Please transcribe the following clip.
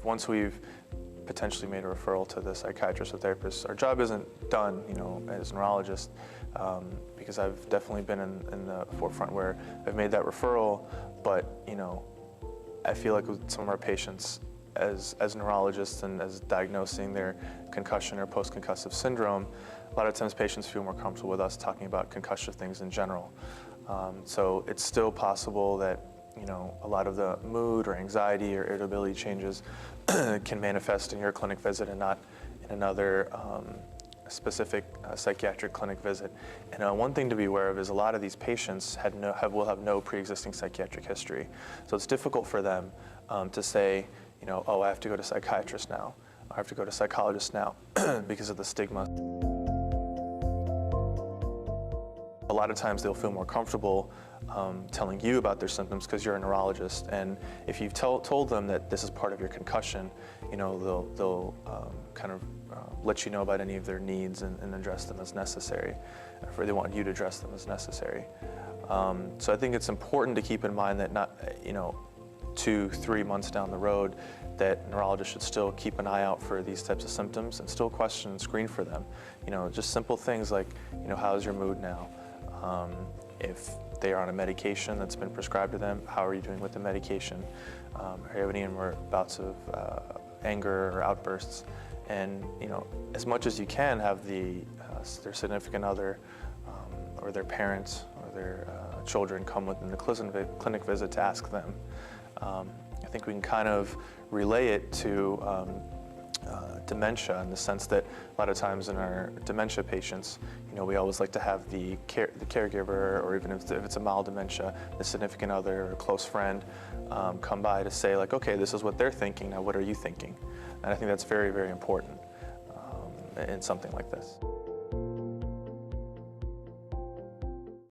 once we've potentially made a referral to the psychiatrist or therapist, our job isn't done, as a neurologist, because I've definitely been in the forefront where I've made that referral, but, I feel like with some of our patients, as neurologists and as diagnosing their concussion or post-concussive syndrome, a lot of times patients feel more comfortable with us talking about concussive things in general. So it's still possible that a lot of the mood or anxiety or irritability changes can manifest in your clinic visit and not in another specific psychiatric clinic visit. And one thing to be aware of is a lot of these patients will have no pre-existing psychiatric history. So it's difficult for them to say, oh, I have to go to a psychiatrist now, I have to go to a psychologist now because of the stigma. A lot of times they'll feel more comfortable telling you about their symptoms because you're a neurologist, and if you've told them that this is part of your concussion, they'll kind of let you know about any of their needs and address them as necessary, or they want you to address them as necessary. So I think it's important to keep in mind that not, 2-3 months down the road, that neurologists should still keep an eye out for these types of symptoms and still question and screen for them. Just simple things like, how's your mood now? If they are on a medication that's been prescribed to them, how are you doing with the medication? Are you having any more bouts of anger or outbursts? And as much as you can, have their significant other or their parents or their children come within the clinic visit to ask them. I think we can kind of relay it to dementia, in the sense that a lot of times in our dementia patients, we always like to have the caregiver, or even if it's a mild dementia, the significant other or a close friend come by to say, like, okay, this is what they're thinking, now what are you thinking? And I think that's very, very important in something like this.